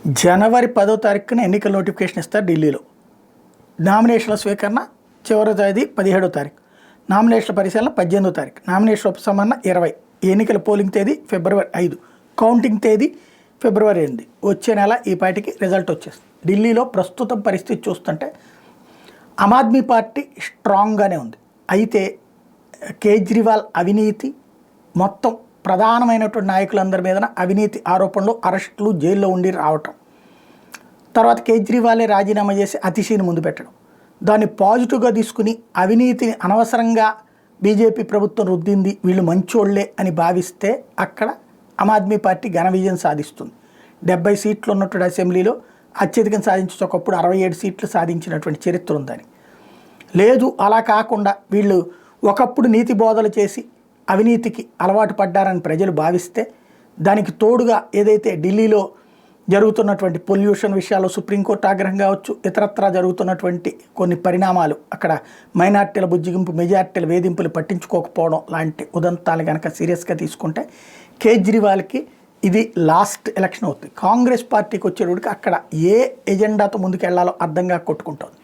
జనవరి 10వ తారీఖున ఎన్నికల నోటిఫికేషన్ ఇస్తారు ఢిల్లీలో. నామినేషన్ల స్వీకరణ చివరి తేదీ 17వ తారీఖు, నామినేషన్ల పరిశీలన 18వ తారీఖు, నామినేషన్ల ఉపసంహరణ 20, ఎన్నికల పోలింగ్ తేదీ ఫిబ్రవరి 5, కౌంటింగ్ తేదీ ఫిబ్రవరి 8. వచ్చే నెల ఈ పార్టీకి రిజల్ట్ వచ్చేస్తుంది. ఢిల్లీలో ప్రస్తుతం పరిస్థితి చూస్తుంటే ఆమ్ ఆద్మీ పార్టీ స్ట్రాంగ్గానే ఉంది. అయితే కేజ్రీవాల్ అవినీతి మొత్తం ప్రధానమైనటువంటి నాయకులందరి మీద అవినీతి ఆరోపణలు, అరెస్టులు, జైల్లో ఉండి రావటం, తర్వాత కేజ్రీవాలే రాజీనామా చేసి అతిశీని ముందు పెట్టడం, దాన్ని పాజిటివ్గా తీసుకుని అవినీతిని అనవసరంగా బీజేపీ ప్రభుత్వం రుద్దింది, వీళ్ళు మంచోళ్లే అని భావిస్తే అక్కడ ఆమ్ ఆద్మీ పార్టీ ఘన విజయం సాధిస్తుంది. 70 సీట్లు ఉన్నటువంటి అసెంబ్లీలో అత్యధికం సాధించవచ్చు. ఒకప్పుడు 67 సీట్లు సాధించినటువంటి చరిత్ర ఉందని. లేదు, అలా కాకుండా వీళ్ళు ఒకప్పుడు నీతి బోధలు చేసి అవినీతికి అలవాటు పడ్డారని ప్రజలు భావిస్తే, దానికి తోడుగా ఏదైతే ఢిల్లీలో జరుగుతున్నటువంటి పొల్యూషన్ విషయాల్లో సుప్రీంకోర్టు ఆగ్రహం కావచ్చు, ఇతరత్రా జరుగుతున్నటువంటి కొన్ని పరిణామాలు, అక్కడ మైనార్టీల బుజ్జిగింపు, మెజార్టీల వేధింపులు పట్టించుకోకపోవడం లాంటి ఉదంతాలు కనుక సీరియస్గా తీసుకుంటే కేజ్రీవాల్కి ఇది లాస్ట్ ఎలక్షన్ అవుతుంది. కాంగ్రెస్ పార్టీకి వచ్చేటప్పటికి అక్కడ ఏ ఎజెండాతో ముందుకు వెళ్లాలో అర్థంగా కొట్టుకుంటుంది.